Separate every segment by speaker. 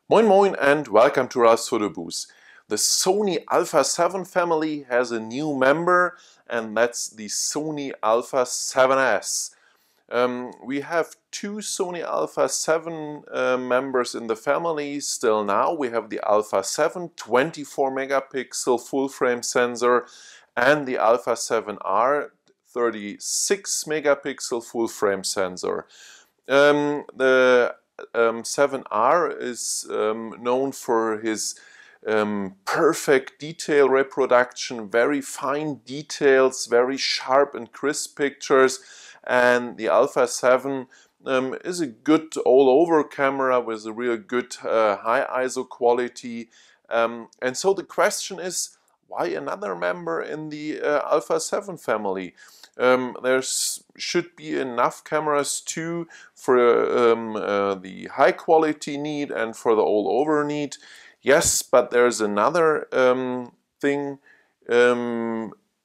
Speaker 1: Moin moin and welcome to Ralfs Foto-Bude. The Sony Alpha 7 family has a new member, and that's the Sony Alpha 7S. We have two Sony Alpha 7 members in the family still now. We have the Alpha 7 24 megapixel full frame sensor and the Alpha 7R 36 megapixel full frame sensor. The 7R is known for his perfect detail reproduction, very fine details, very sharp and crisp pictures, and the Alpha 7 is a good all-over camera with a real good high ISO quality. And so the question is, why another member in the Alpha 7 family? There should be enough cameras too for the high quality need and for the all-over need. Yes, but there's another thing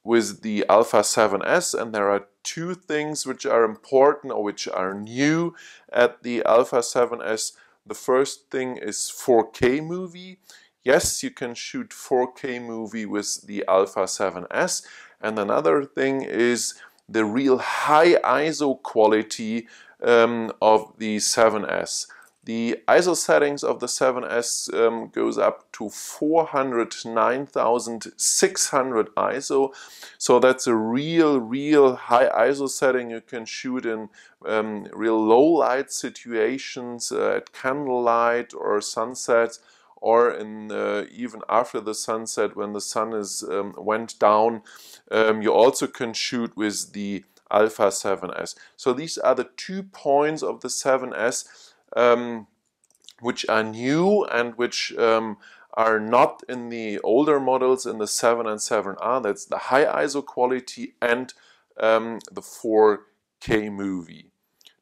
Speaker 1: with the Alpha 7S, and there are two things which are important or which are new at the Alpha 7S. The first thing is 4K movie. Yes, you can shoot 4K movie with the Alpha 7S. And another thing is the real high ISO quality of the 7S. The ISO settings of the 7S goes up to 409,600 ISO. So that's a real high ISO setting. You can shoot in real low light situations at candlelight or sunsets, or in even after the sunset when the sun is went down. You also can shoot with the Alpha 7S. So these are the 2 points of the 7S which are new and which are not in the older models, in the 7 and 7R. That's the high ISO quality and the 4K movie.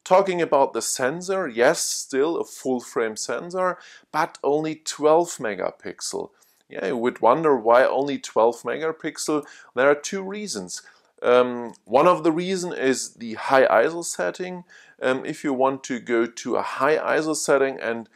Speaker 1: Talking about the sensor, yes, still a full frame sensor, but only 12 megapixel. Yeah, you would wonder why only 12 megapixel. There are two reasons. One of the reasons is the high ISO setting. If you want to go to a high ISO setting and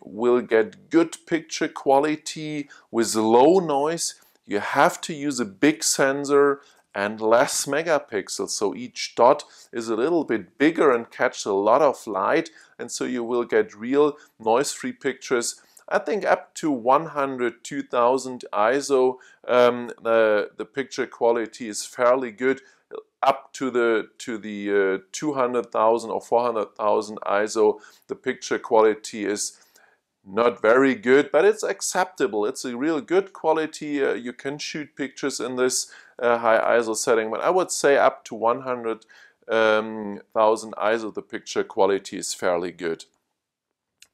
Speaker 1: will get good picture quality with low noise, you have to use a big sensor and less megapixels. So each dot is a little bit bigger and catch a lot of light, and so you will get real noise-free pictures. I think up to 102,000 ISO, the picture quality is fairly good. Up to the 200,000 or 400,000 ISO, the picture quality is not very good, but it's acceptable. It's a real good quality. You can shoot pictures in this high ISO setting, but I would say up to 100,000 ISO, the picture quality is fairly good.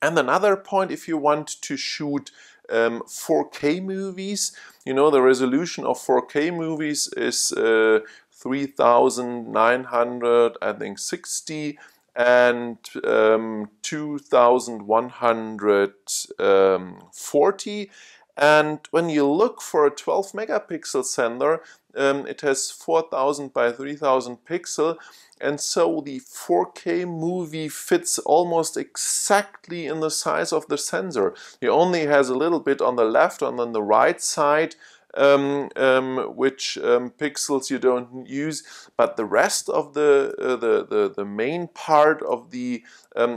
Speaker 1: And another point, if you want to shoot 4K movies, you know, the resolution of 4K movies is 3900, I think, 60 and 2140. And when you look for a 12 megapixel sensor, it has 4000 by 3000 pixel, and so the 4K movie fits almost exactly in the size of the sensor. It only has a little bit on the left and on the right side which pixels you don't use, but the rest of the main part of the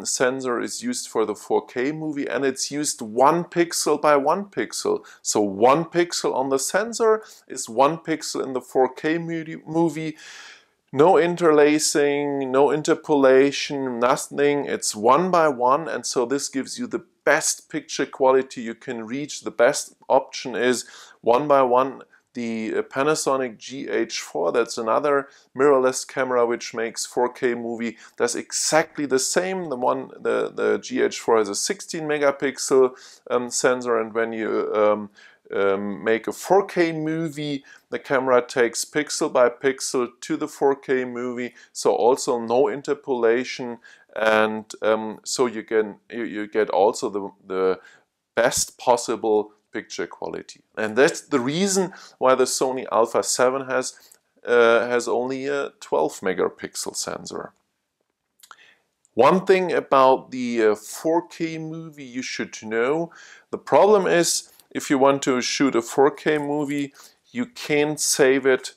Speaker 1: sensor is used for the 4K movie, and it's used 1 pixel by 1 pixel. So 1 pixel on the sensor is 1 pixel in the 4K movie. No interlacing, no interpolation, nothing. It's 1 by 1, and so this gives you the best picture quality you can reach. The best option is 1 by 1. The Panasonic GH4, that's another mirrorless camera which makes 4K movie, does exactly the same. The GH4 has a 16 megapixel sensor, and when you make a 4K movie, the camera takes pixel by pixel to the 4K movie, so also no interpolation, and so you get also the best possible picture quality. And that's the reason why the Sony Alpha 7 has only a 12 megapixel sensor. One thing about the 4K movie you should know, the problem is if you want to shoot a 4K movie, you can't save it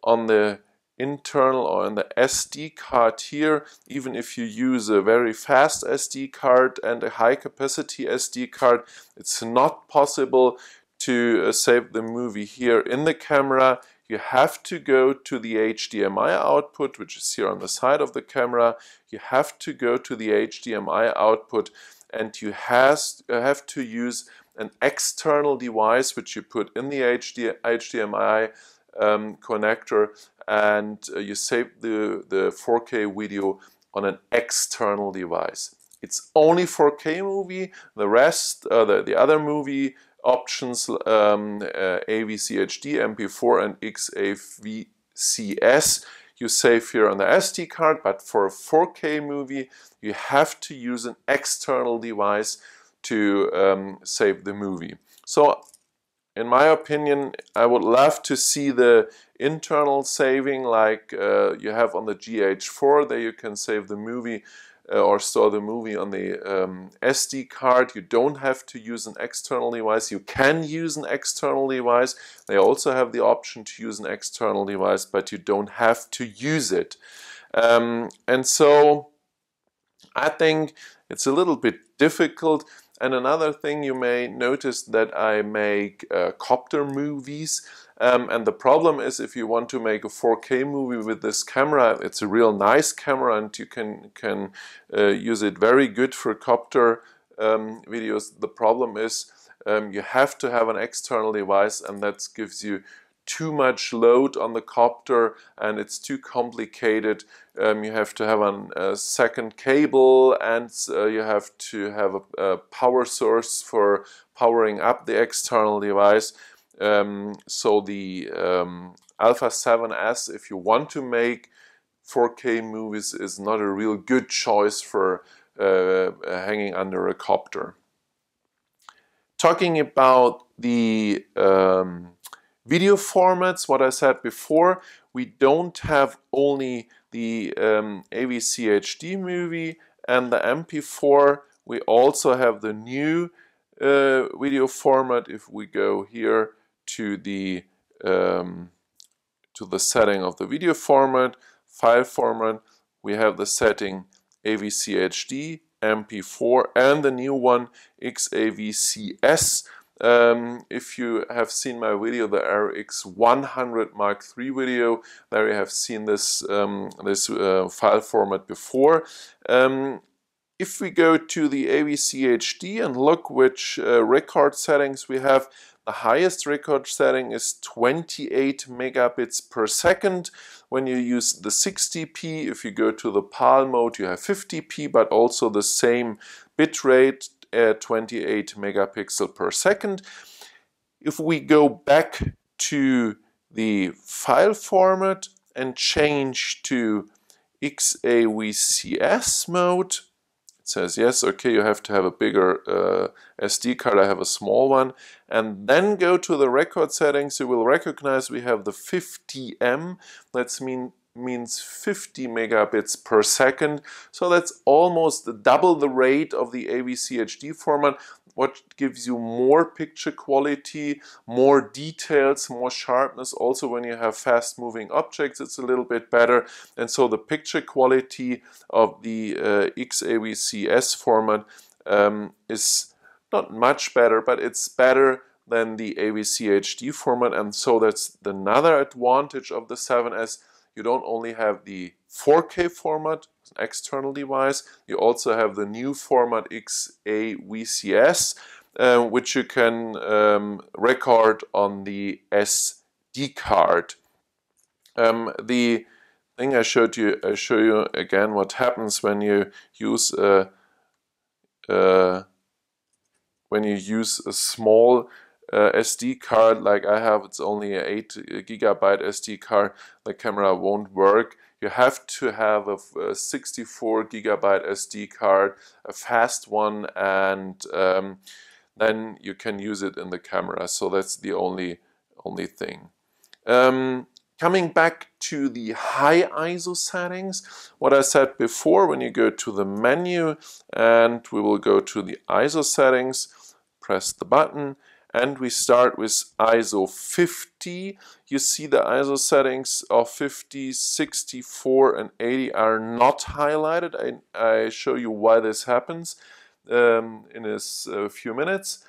Speaker 1: on the internal or in the SD card here, even if you use a very fast SD card and a high capacity SD card. It's not possible to save the movie here in the camera. You have to go to the HDMI output, which is here on the side of the camera. You have to go to the HDMI output, and you have to use an external device which you put in the HDMI connector, and you save the 4K video on an external device. It's only 4K movie. The rest, the other movie options, AVCHD, MP4 and XAVCS, you save here on the SD card, but for a 4K movie you have to use an external device to save the movie. So in my opinion, I would love to see the internal saving like you have on the GH4. There you can save the movie or store the movie on the SD card. You don't have to use an external device. You can use an external device. They also have the option to use an external device, but you don't have to use it. And so I think it's a little bit difficult. And another thing, you may notice that I make copter movies. And the problem is, if you want to make a 4K movie with this camera, it's a real nice camera and you can use it very good for copter videos. The problem is you have to have an external device, and that gives you too much load on the copter and it's too complicated. You have to have a second cable, and you have to have a power source for powering up the external device. So the Alpha 7S, if you want to make 4K movies, is not a real good choice for hanging under a copter. Talking about the video formats, what I said before, we don't have only the AVCHD movie and the MP4, we also have the new video format. If we go here to the setting of the video format, file format, we have the setting AVCHD, MP4, and the new one XAVCS. If you have seen my video, the RX100 Mark III video, there you have seen this file format before. If we go to the AVCHD and look which record settings we have, the highest record setting is 28 megabits per second. When you use the 60p, if you go to the PAL mode, you have 50p, but also the same bitrate, 28 megapixel per second. If we go back to the file format and change to XAVCS mode, it says yes, okay, you have to have a bigger SD card, I have a small one, and then go to the record settings. You will recognize we have the 50M, that means 50 megabits per second, so that's almost double the rate of the AVCHD format, what gives you more picture quality, more details, more sharpness. Also when you have fast moving objects, it's a little bit better, and so the picture quality of the XAVCS format is not much better, but it's better than the AVCHD format, and so that's another advantage of the 7S. You don't only have the 4K format, an external device, you also have the new format XAVCS, which you can record on the SD card. The thing I show you again what happens when you use a small SD card like I have. It's only an 8 gigabyte SD card. The camera won't work. You have to have a 64 gigabyte SD card, a fast one, and then you can use it in the camera. So that's the only thing. Coming back to the high ISO settings, what I said before, when you go to the menu and we will go to the ISO settings, press the button, and we start with ISO 50. You see the ISO settings of 50, 64 and 80 are not highlighted. I show you why this happens in a few minutes.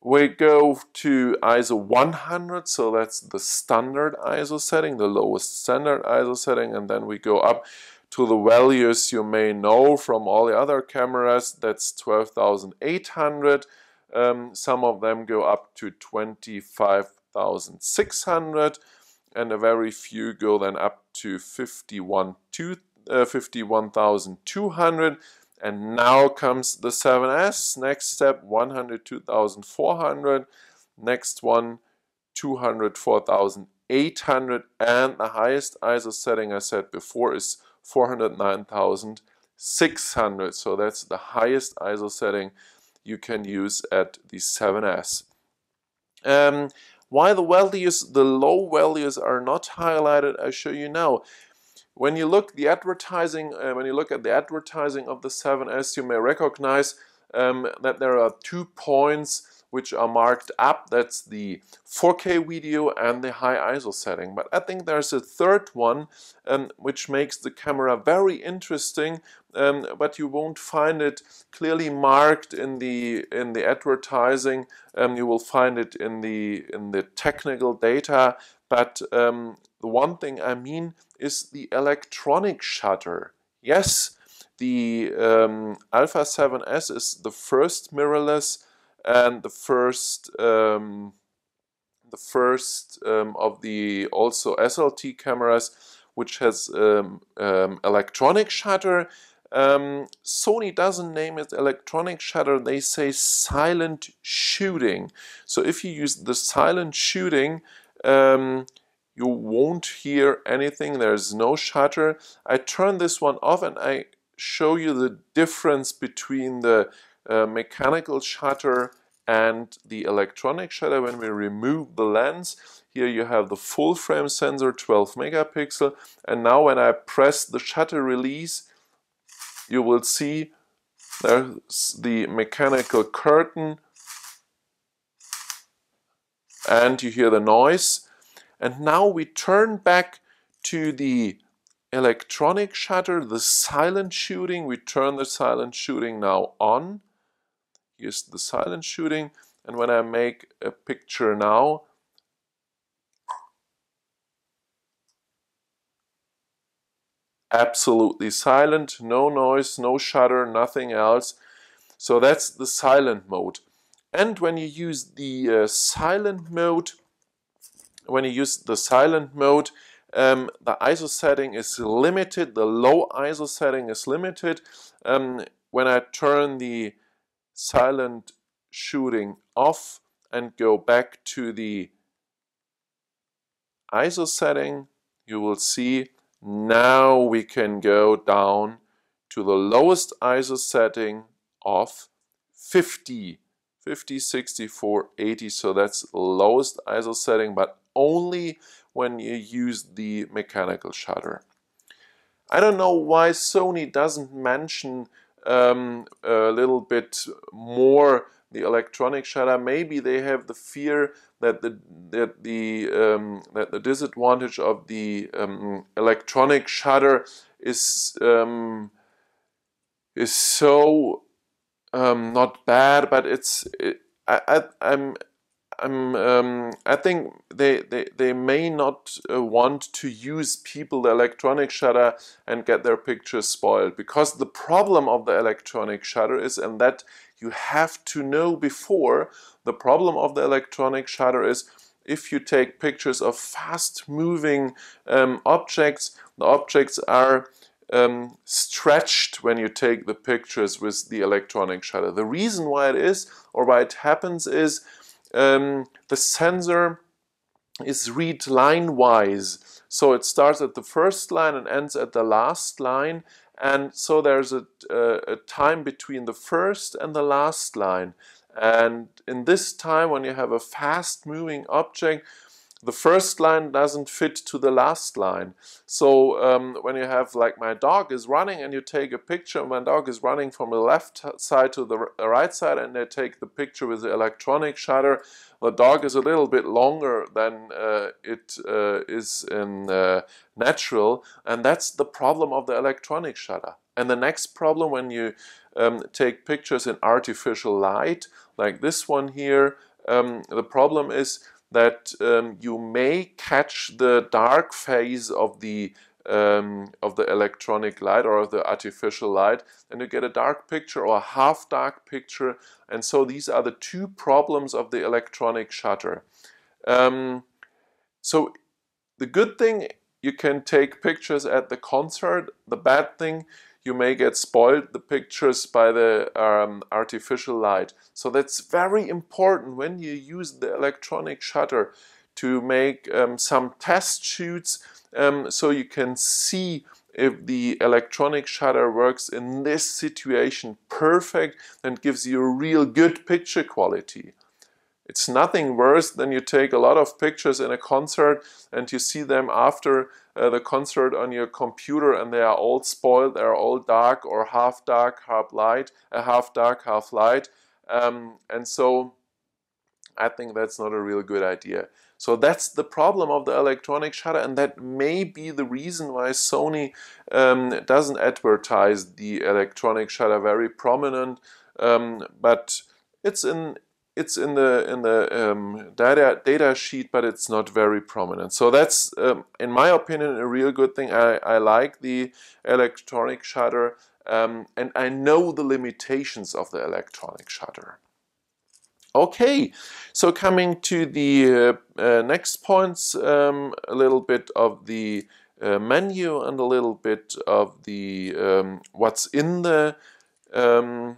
Speaker 1: We go to ISO 100, so that's the standard ISO setting, the lowest standard ISO setting, and then we go up to the values you may know from all the other cameras. That's 12,800. Some of them go up to 25,600, and a very few go then up to 51,200. And now comes the 7S. Next step, 102,400. Next one, 204,800. And the highest ISO setting I said before is 409,600. So that's the highest ISO setting you can use at the 7S. Why the low values are not highlighted, I show you now. When you look at the advertising of the 7S, you may recognize that there are 2 points which are marked up. That's the 4K video and the high ISO setting. But I think there's a third one which makes the camera very interesting, but you won't find it clearly marked in the advertising. You will find it in the technical data. But the one thing I mean is the electronic shutter. Yes, the Alpha 7S is the first mirrorless and the first of the also SLT cameras which has electronic shutter. Sony doesn't name it electronic shutter, they say silent shooting. So if you use the silent shooting, you won't hear anything, there's no shutter. I turn this one off and I show you the difference between the mechanical shutter and the electronic shutter. When we remove the lens, here you have the full frame sensor, 12 megapixel, and now when I press the shutter release, you will see there's the mechanical curtain and you hear the noise. And now we turn back to the electronic shutter, the silent shooting. We turn the silent shooting now on. Here's the silent shooting. And when I make a picture now, absolutely silent, no noise, no shutter, nothing else. So that's the silent mode. And when you use the silent mode, the ISO setting is limited, the low ISO setting is limited. When I turn the silent shooting off and go back to the ISO setting, you will see now we can go down to the lowest ISO setting of 50, 64, 80. So that's the lowest ISO setting, but only when you use the mechanical shutter. I don't know why Sony doesn't mention a little bit more the electronic shutter. Maybe they have the fear that the disadvantage of the electronic shutter is so not bad, but I think they may not want to use the electronic shutter and get their pictures spoiled, because the problem of the electronic shutter is, and that you have to know before, the problem of the electronic shutter is if you take pictures of fast moving objects, the objects are stretched when you take the pictures with the electronic shutter. The reason why it is, or why it happens, is the sensor is read line-wise. So it starts at the first line and ends at the last line, and so there's a time between the first and the last line. And in this time, when you have a fast-moving object, the first line doesn't fit to the last line. So when you have, like, my dog is running and you take a picture, my dog is running from the left side to the right side, and they take the picture with the electronic shutter, the dog is a little bit longer than it is in natural, and that's the problem of the electronic shutter. And the next problem, when you take pictures in artificial light, like this one here, the problem is that you may catch the dark phase of the electronic light or the artificial light, and you get a dark picture or a half dark picture. And so these are the two problems of the electronic shutter. So the good thing, you can take pictures at the concert. The bad thing, you may get spoiled the pictures by the artificial light. So that's very important when you use the electronic shutter to make some test shoots, so you can see if the electronic shutter works in this situation perfect and gives you a real good picture quality. It's nothing worse than you take a lot of pictures in a concert and you see them after the concert on your computer, and they are all spoiled, they are all dark or half dark, half light, half dark, half light. And so I think that's not a real good idea. So that's the problem of the electronic shutter, and that may be the reason why Sony doesn't advertise the electronic shutter very prominent, but it's in the data sheet, but it's not very prominent. So that's, in my opinion, a real good thing. I like the electronic shutter, and I know the limitations of the electronic shutter. Okay, so coming to the next points, a little bit of the menu and a little bit of the what's in the Alpha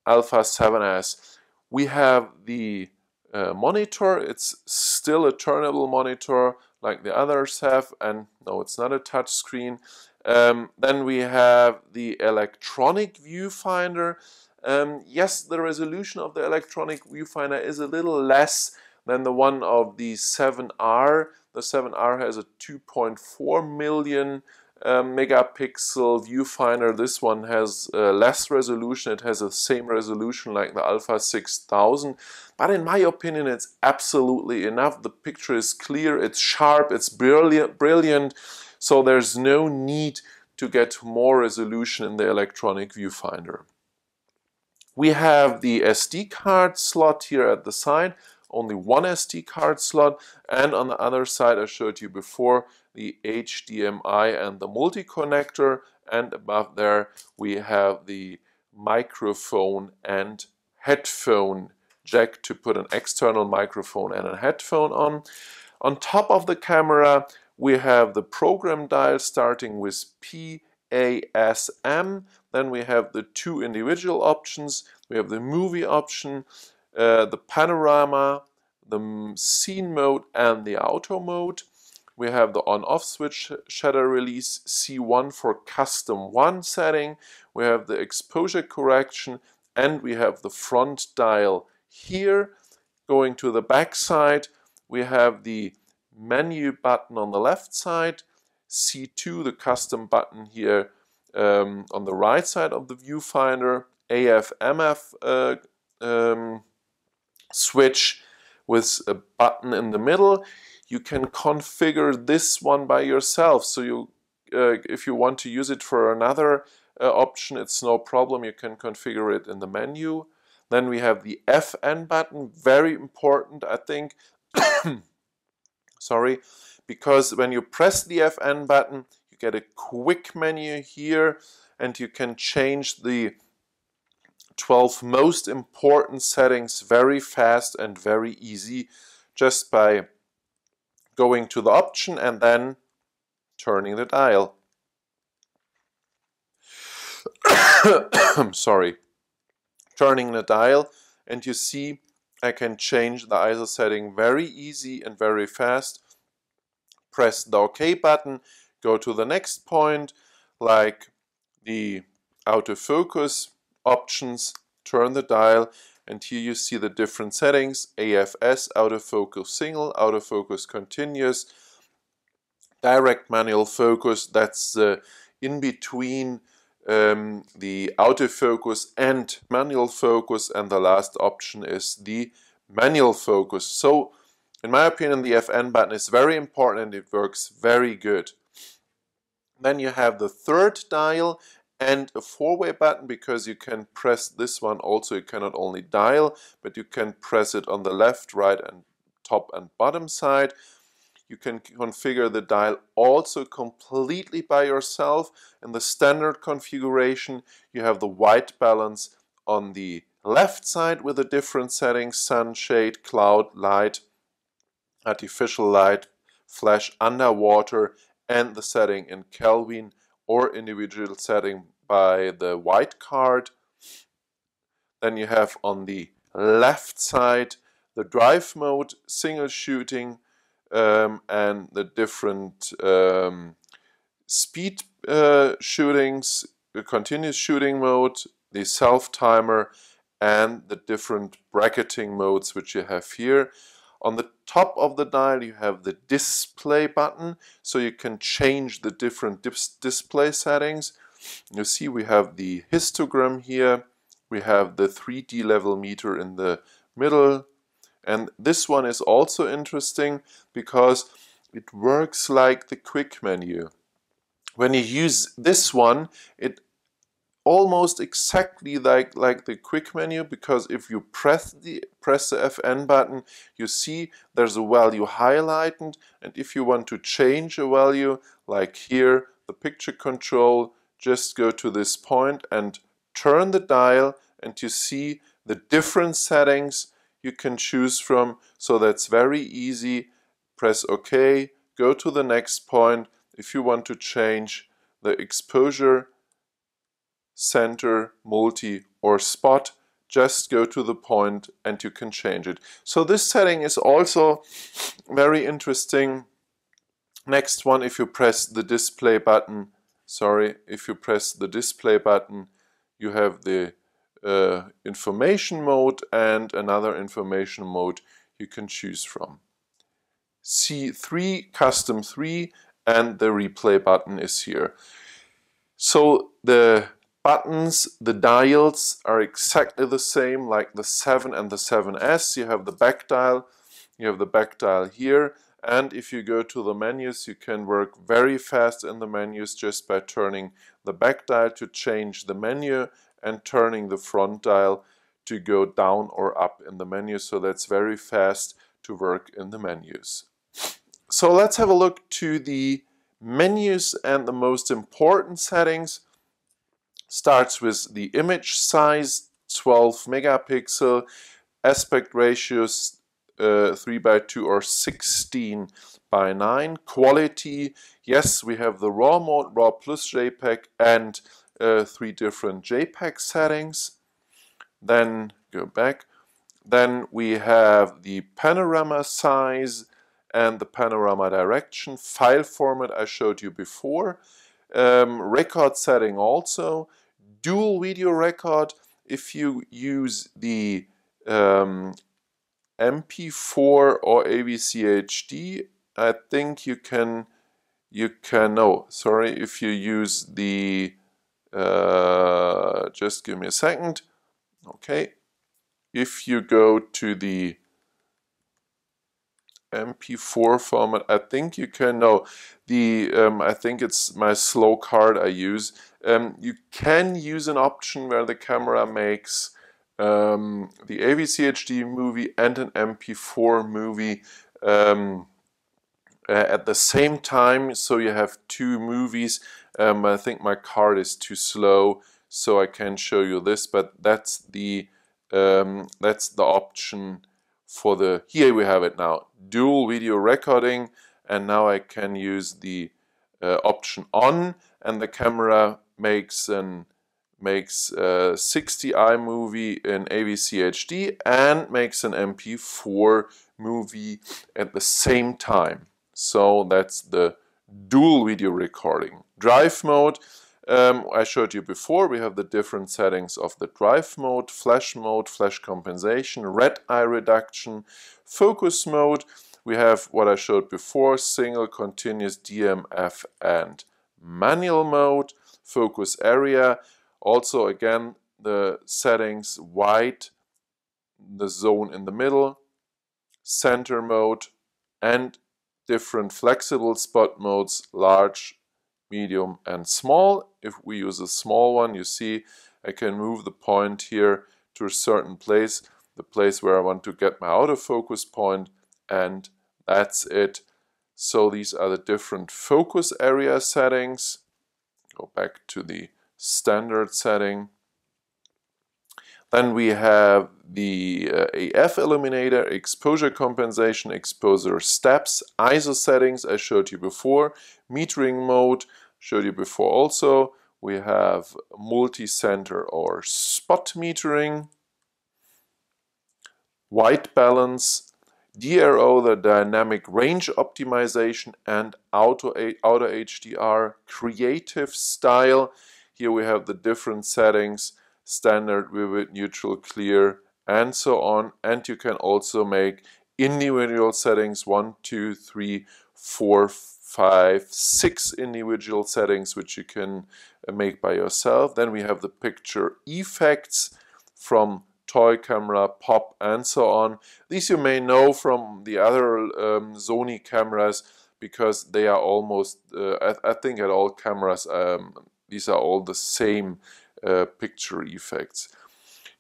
Speaker 1: 7S. We have the monitor. It's still a turnable monitor like the others have, and no, it's not a touch screen. Then we have the electronic viewfinder. Yes, the resolution of the electronic viewfinder is a little less than the one of the 7R. The 7R has a 2.4 million megapixel viewfinder. This one has less resolution. It has the same resolution like the Alpha 6000, but in my opinion it's absolutely enough. The picture is clear, it's sharp, it's brilliant, so there's no need to get more resolution in the electronic viewfinder. We have the SD card slot here at the side, only one SD card slot, and on the other side, I showed you before, the HDMI and the multi-connector, and above there we have the microphone and headphone jack to put an external microphone and a headphone on. On top of the camera we have the program dial starting with PASM. Then we have the two individual options. We have the movie option, the panorama, the scene mode, and the auto mode. We have the on-off switch, shutter release, C1 for custom 1 setting. We have the exposure correction, and we have the front dial here. Going to the back side, we have the menu button on the left side, C2, the custom button here on the right side of the viewfinder, AF/MF switch with a button in the middle. You can configure this one by yourself, so you if you want to use it for another option, it's no problem, you can configure it in the menu. Then we have the FN button, very important, I think, sorry, because when you press the FN button, you get a quick menu here, and you can change the 12 most important settings very fast and very easy just by going to the option and then turning the dial. Sorry. Turning the dial, and you see I can change the ISO setting very easy and very fast. Press the OK button, go to the next point, like the autofocus options, turn the dial, and here you see the different settings: AFS, autofocus single, autofocus continuous, direct manual focus, that's in between the autofocus and manual focus, and the last option is the manual focus. So in my opinion, the FN button is very important and it works very good. Then you have the third dial and a four-way button, because you can press this one also. You cannot only dial, but you can press it on the left, right, and top and bottom side. You can configure the dial also completely by yourself. In the standard configuration, you have the white balance on the left side with the different settings: sunshade, cloud, light, artificial light, flash, underwater, and the setting in Kelvin or individual setting by the white card. Then you have on the left side the drive mode, single shooting, and the different speed shootings, the continuous shooting mode, the self-timer, and the different bracketing modes which you have here. On the top of the dial you have the display button, so you can change the different display settings. You see we have the histogram here, we have the 3D level meter in the middle, and this one is also interesting because it works like the quick menu. When you use this one, it almost exactly like the quick menu, because if you press the FN button, you see there's a value highlighted, and if you want to change a value, like here, the picture control, just go to this point and turn the dial, and you see the different settings you can choose from. So that's very easy. Press OK, go to the next point. If you want to change the exposure, center, multi, or spot, just go to the point and you can change it. So this setting is also very interesting. Next one, if you press the display button, you have the information mode and another information mode you can choose from. C3, custom 3, and the replay button is here. So the buttons, the dials are exactly the same like the 7 and the 7S. You have the back dial, here, and if you go to the menus, you can work very fast in the menus just by turning the back dial to change the menu and turning the front dial to go down or up in the menu. So that's very fast to work in the menus. So let's have a look to the menus and the most important settings. Starts with the image size, 12 megapixel, aspect ratios 3:2 or 16:9. Quality, yes, we have the RAW mode, RAW plus JPEG, and 3 different JPEG settings. Then go back. Then we have the panorama size and the panorama direction. File format I showed you before. Record setting also. Dual video record. If you use the MP4 or AVCHD, I think you can, if you use the, just give me a second. Okay. If you go to the MP4 format, I think you can, I think it's my slow card I use. You can use an option where the camera makes the AVCHD movie and an MP4 movie at the same time, so you have 2 movies. I think my card is too slow, so I can't show you this, but that's the option for the, here we have it now, dual video recording, and now I can use the option on, and the camera makes 60i movie in AVCHD and makes an MP4 movie at the same time. So that's the dual video recording. Drive mode, I showed you before, we have the different settings of the drive mode, flash compensation, red eye reduction, focus mode. We have what I showed before, single, continuous, DMF and manual mode, focus area. Also again, the settings wide, the zone in the middle, center mode, and different flexible spot modes, large, medium and small. If we use a small one, you see I can move the point here to a certain place, the place where I want to get my autofocus point, and that's it. So these are the different focus area settings. Go back to the standard setting. Then we have the AF illuminator, exposure compensation, exposure steps, ISO settings I showed you before, metering mode showed you before also. We have multi-center or spot metering, white balance, DRO, the dynamic range optimization, and auto HDR, creative style. Here we have the different settings, standard, vivid, neutral, clear, and so on. And you can also make individual settings, 1, 2, 3, 4, 5, 6 individual settings, which you can make by yourself. Then we have the picture effects from toy camera, pop, and so on. These you may know from the other Sony cameras, because they are almost, I think at all cameras, these are all the same picture effects.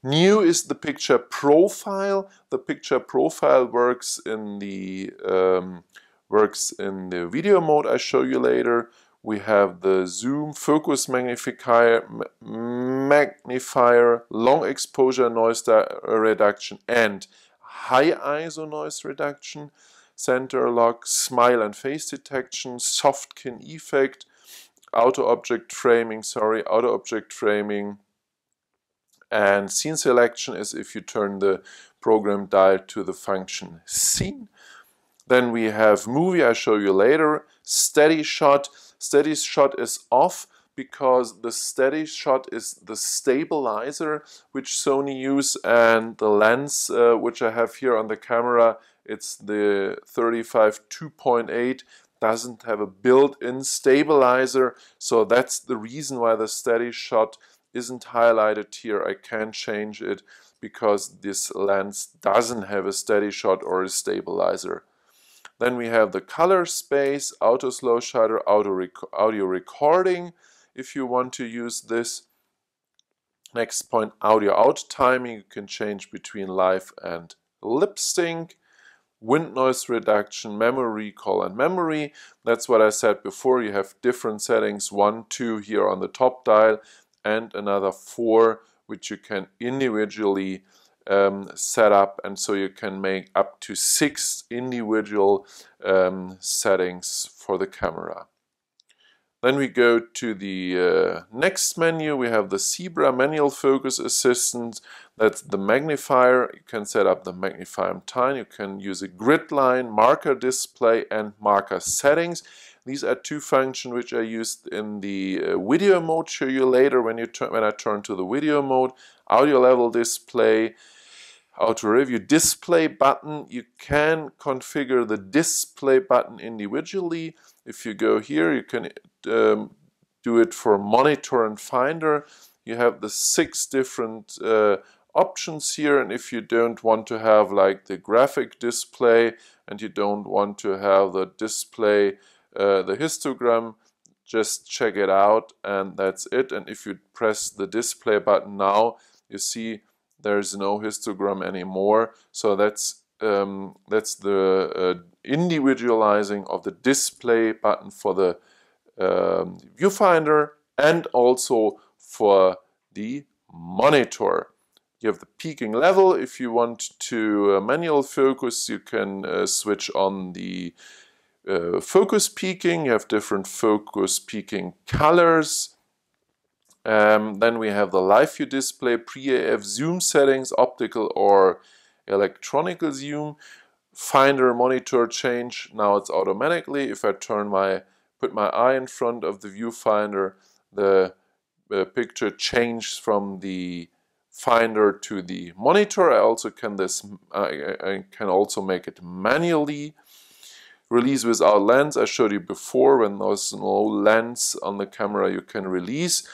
Speaker 1: New is the picture profile. The picture profile works in the video mode I show you later. We have the zoom, focus magnifier, long exposure noise reduction, and high ISO noise reduction, center lock, smile and face detection, soft kin effect, auto object framing, and scene selection is if you turn the program dial to the function scene. Then we have movie I show you later, steady shot. Steady shot is off because the steady shot is the stabilizer which Sony use, and the lens which I have here on the camera, it's the 35 2.8, doesn't have a built-in stabilizer, so that's the reason why the steady shot isn't highlighted here. I can change it because this lens doesn't have a steady shot or a stabilizer. Then we have the color space, auto slow shutter, audio recording if you want to use this. Next point, audio out timing. You can change between live and lip sync. Wind noise reduction, memory recall, and memory. That's what I said before. You have different settings, 1, 2 here on the top dial, and another 4 which you can individually set up, and so you can make up to 6 individual settings for the camera. Then we go to the next menu. We have the Zebra manual focus assistant. That's the magnifier. You can set up the magnifying time. You can use a grid line, marker display, and marker settings. These are 2 functions which are used in the video mode. Show you later when I turn to the video mode. Audio level display, auto review display button. You can configure the display button individually. If you go here, you can do it for monitor and finder. You have the 6 different options here, and if you don't want to have like the graphic display and you don't want to have the display, the histogram, just check it out and that's it. And if you press the display button now, you see there's no histogram anymore. So that's the individualizing of the display button for the viewfinder and also for the monitor. You have the peaking level. If you want to manual focus, you can switch on the focus peaking. You have different focus peaking colors. Then we have the live view display, pre-AF zoom settings, optical or electronical zoom, finder monitor change. Now it's automatically. If I put my eye in front of the viewfinder, the picture changes from the finder to the monitor. I also can I can also make it manually. Release without lens, I showed you before, when there's no lens on the camera you can release.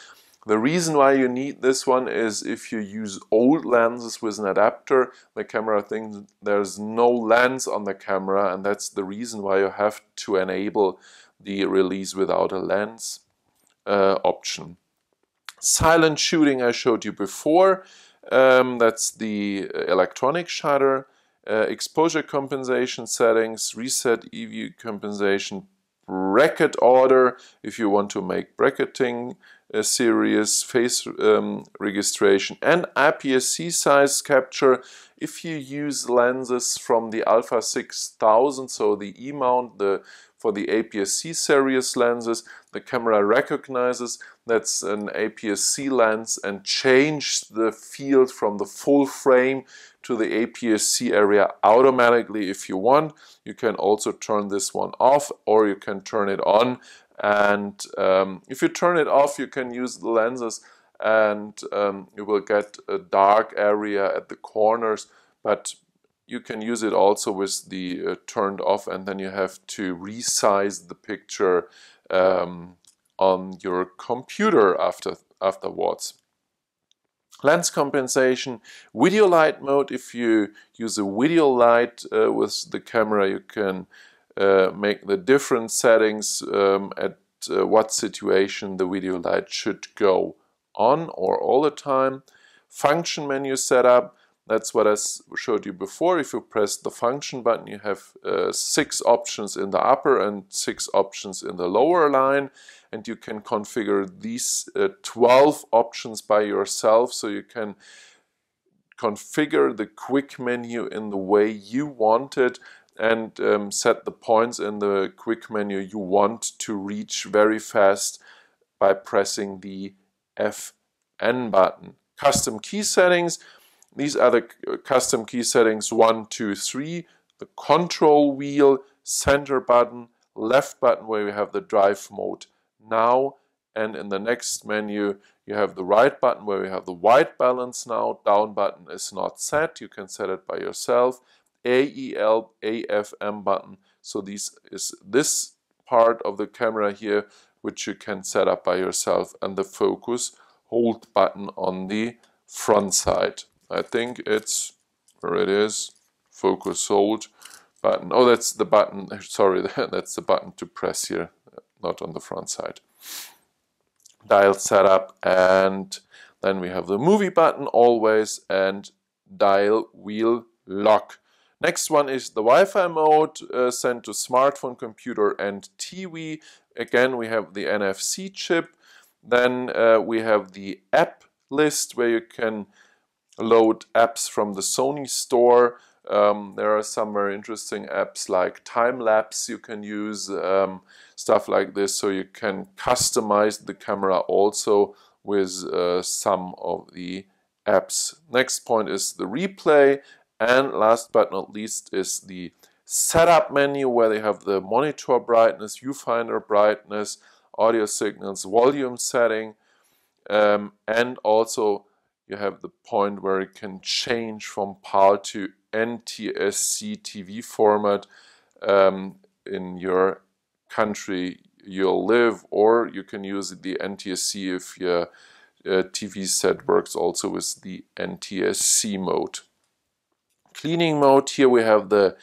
Speaker 1: The reason why you need this one is if you use old lenses with an adapter, the camera thinks there's no lens on the camera, and that's the reason why you have to enable the release without a lens option. Silent shooting I showed you before, that's the electronic shutter. Exposure compensation settings, reset EV compensation, bracket order if you want to make bracketing series, face registration, and APS-C size capture if you use lenses from the Alpha 6000, so the E-mount, for the APS-C series lenses. The camera recognizes that's an APS-C lens and changes the field from the full frame to the APS-C area automatically if you want. You can also turn this one off, or you can turn it on. And if you turn it off, you can use the lenses, and you will get a dark area at the corners, but you can use it also with the turned off, and then you have to resize the picture on your computer afterwards. Lens compensation, video light mode. If you use a video light with the camera, you can make the different settings at what situation the video light should go on or all the time. Function menu setup, that's what I showed you before. If you press the function button, you have 6 options in the upper and 6 options in the lower line, and you can configure these 12 options by yourself, so you can configure the quick menu in the way you want it, and set the points in the quick menu you want to reach very fast by pressing the FN button. Custom key settings, these are the custom key settings 1, 2, 3, the control wheel, center button, left button where you have the drive mode now, and in the next menu you have the right button where you have the white balance now. Down button is not set, you can set it by yourself. AEL, AFM button, so this is this part of the camera here which you can set up by yourself, and the focus hold button on the front side. I think it's where it is, focus hold button. Oh, that's the button, sorry, that's the button to press here, not on the front side. Dial setup, and then we have the movie button always, and dial wheel lock. Next one is the Wi-Fi mode, sent to smartphone, computer, and TV. Again, we have the NFC chip. Then we have the app list where you can load apps from the Sony store. There are some very interesting apps like time-lapse you can use, stuff like this, so you can customize the camera also with some of the apps. Next point is the replay, and last but not least is the setup menu where they have the monitor brightness, viewfinder brightness, audio signals, volume setting, and also you have the point where you can change from PAL to NTSC TV format in your country you'll live, or you can use the NTSC if your TV set works also with the NTSC mode. Cleaning mode, here we have the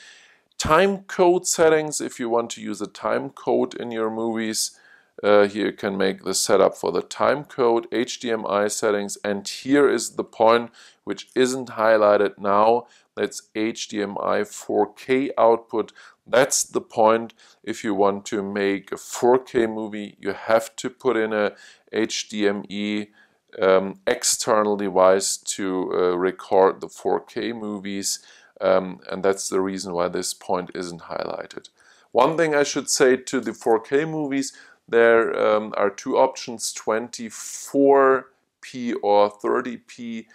Speaker 1: time code settings. If you want to use a time code in your movies, here you can make the setup for the time code, HDMI settings, and here is the point which isn't highlighted now. That's HDMI 4K output. That's the point. If you want to make a 4K movie, you have to put in a HDMI external device to record the 4K movies, and that's the reason why this point isn't highlighted. One thing I should say to the 4K movies, there are two options, 24p or 30p.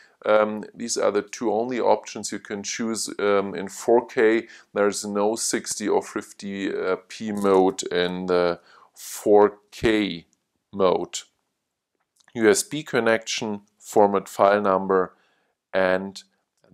Speaker 1: These are the two only options you can choose in 4K. There's no 60 or 50p mode in the 4K mode. USB connection, format file number, and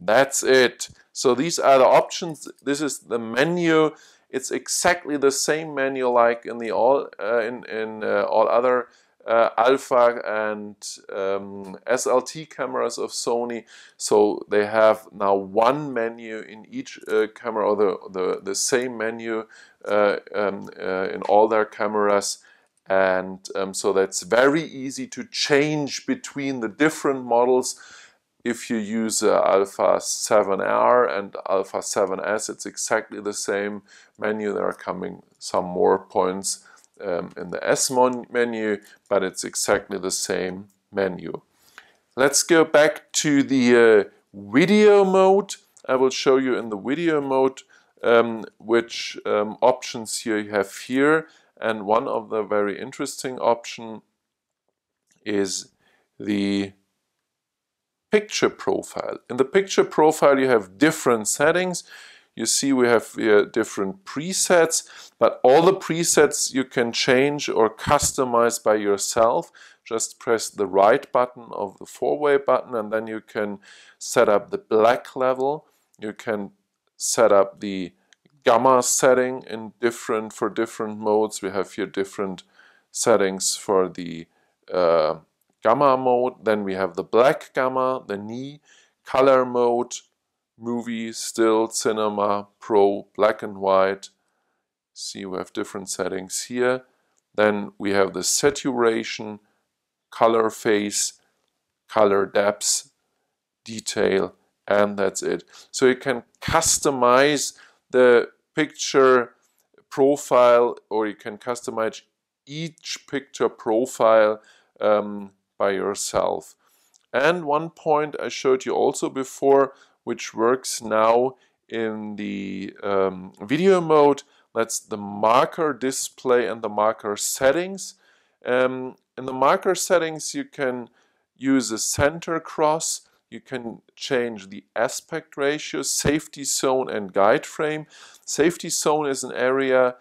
Speaker 1: that's it. So these are the options. This is the menu. It's exactly the same menu like in the all other alpha and SLT cameras of Sony. So they have now one menu in each camera, or the same menu in all their cameras. And so that's very easy to change between the different models. If you use Alpha 7R and Alpha 7S, it's exactly the same menu. There are coming some more points in the S menu, but it's exactly the same menu. Let's go back to the video mode. I will show you in the video mode which options you have here. And one of the very interesting option is the picture profile. In the picture profile you have different settings. You see we have different presets, but all the presets you can change or customize by yourself. Just press the right button of the four-way button, and then you can set up the black level. You can set up the gamma setting for different modes. We have here different settings for the gamma mode. Then we have the black gamma, the knee, color mode, movie, still, cinema, pro, black and white. See, we have different settings here. Then we have the saturation, color phase, color depth, detail, and that's it. So you can customize the picture profile, or you can customize each picture profile by yourself. And one point I showed you also before, which works now in the video mode, that's the marker display and the marker settings. In the marker settings you can use a center cross. You can change the aspect ratio, safety zone, and guide frame. Safety zone is an area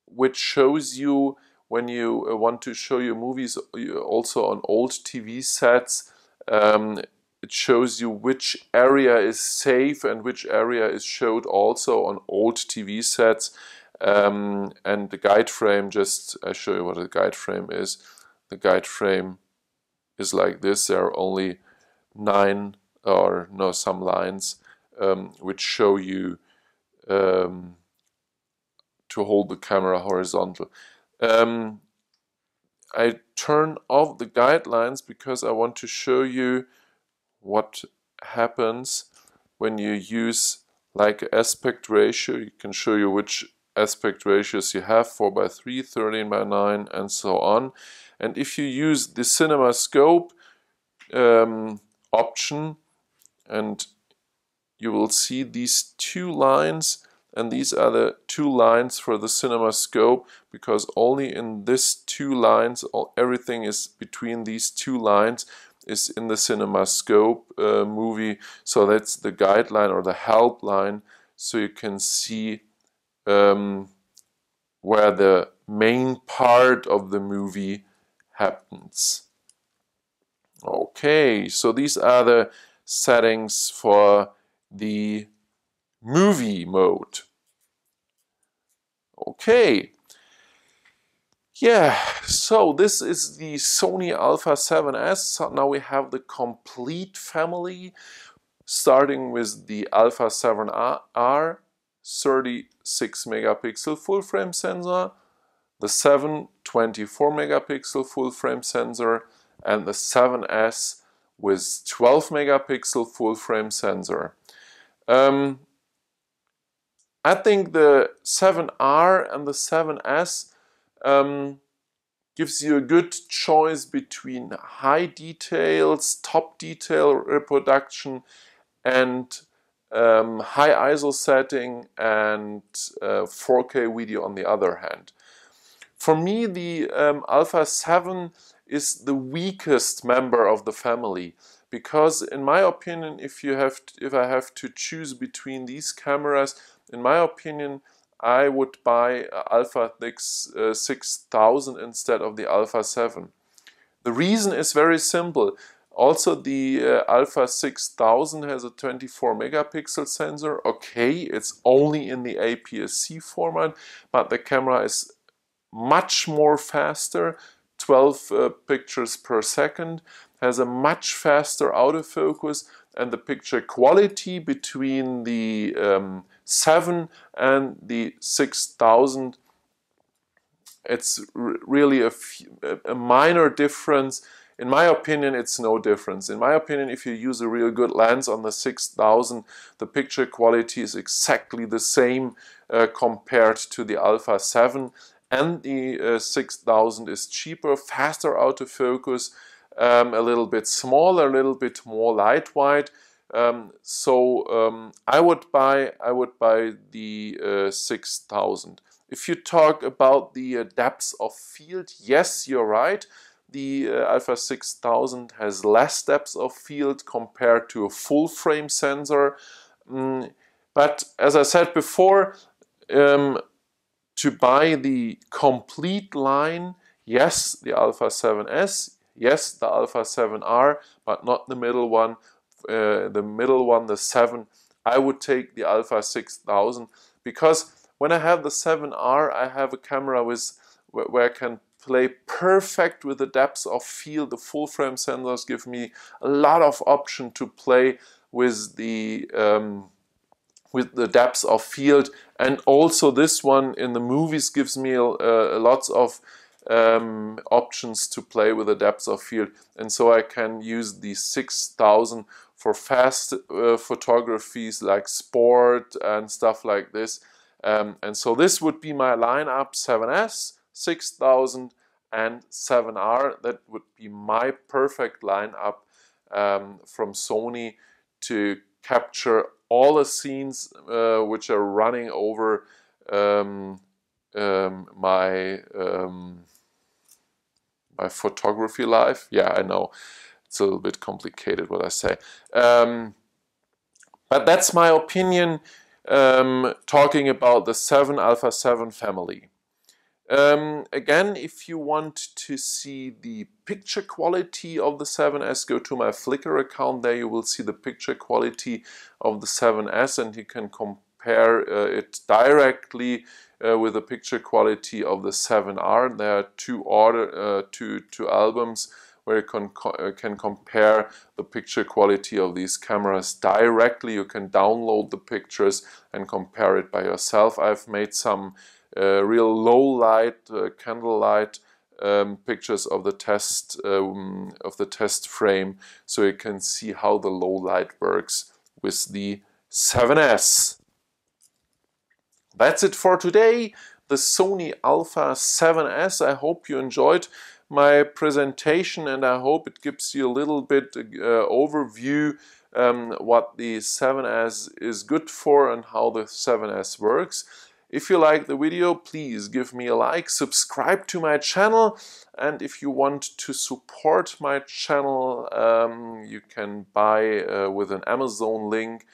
Speaker 1: which shows you when you want to show your movies also on old TV sets. It shows you which area is safe and which area is showed also on old TV sets. And the guide frame, just I show you what a guide frame is. The guide frame is like this. There are only some lines which show you to hold the camera horizontal. I turn off the guidelines because I want to show you what happens when you use like aspect ratio. You can show you which aspect ratios you have, 4:3, 13:9, and so on. And if you use the cinema scope option, and you will see these two lines, and these are the two lines for the cinema scope, because only in these two lines, everything is between these two lines is in the cinema scope movie. So that's the guideline or the help line, so you can see where the main part of the movie happens. Okay, so these are the settings for the movie mode. Okay, yeah, so this is the Sony Alpha 7S. So now we have the complete family, starting with the Alpha 7R 36 megapixel full frame sensor, the 7 24 megapixel full frame sensor, and the 7S with 12 megapixel full frame sensor. I think the 7R and the 7S gives you a good choice between high details, top detail reproduction, and high ISO setting and 4K video on the other hand. For me, the Alpha 7 is the weakest member of the family, because in my opinion, if I have to choose between these cameras, in my opinion, I would buy Alpha 6000 instead of the Alpha 7. The reason is very simple. Also, the Alpha 6000 has a 24 megapixel sensor. Okay, it's only in the APS-C format, but the camera is much more faster, 12 pictures per second, has a much faster autofocus, and the picture quality between the 7 and the 6000, it's really a minor difference. In my opinion, it's no difference. In my opinion, if you use a real good lens on the 6000, the picture quality is exactly the same compared to the Alpha 7. And the 6000 is cheaper, faster autofocus, a little bit smaller, a little bit more lightweight. I would buy the 6000. If you talk about the depth of field, yes, you're right. The Alpha 6000 has less depth of field compared to a full frame sensor. But as I said before, to buy the complete line, yes, the Alpha 7S, yes, the Alpha 7R, but not the middle one. The 7, I would take the Alpha 6000, because when I have the 7R, I have a camera where I can play perfect with the depth of field. The full frame sensors give me a lot of option to play with the depth of field, and also this one in the movies gives me lots of options to play with the depth of field, and so I can use the 6000 for fast photographies like sport and stuff like this. And so this would be my lineup: 7S, 6000 and 7R. That would be my perfect lineup from Sony to capture all the scenes which are running over my photography life. Yeah, I know it's a little bit complicated what I say, but that's my opinion talking about the Alpha 7 family. Again, if you want to see the picture quality of the 7S, go to my Flickr account. There you will see the picture quality of the 7S, and you can compare it directly with the picture quality of the 7R. There are two albums where you can compare the picture quality of these cameras directly. You can download the pictures and compare it by yourself. I've made some real low light, candlelight pictures of the test frame, so you can see how the low light works with the 7S. That's it for today. The Sony Alpha 7S. I hope you enjoyed my presentation, and I hope it gives you a little bit overview what the 7S is good for and how the 7S works. If you like the video, please give me a like, subscribe to my channel, and if you want to support my channel, you can buy with an Amazon link,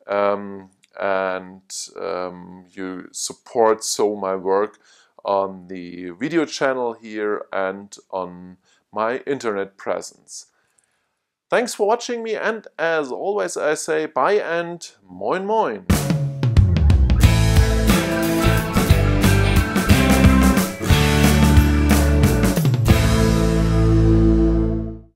Speaker 1: and you support my work on the video channel here and on my internet presence. Thanks for watching me, and as always I say bye and moin moin.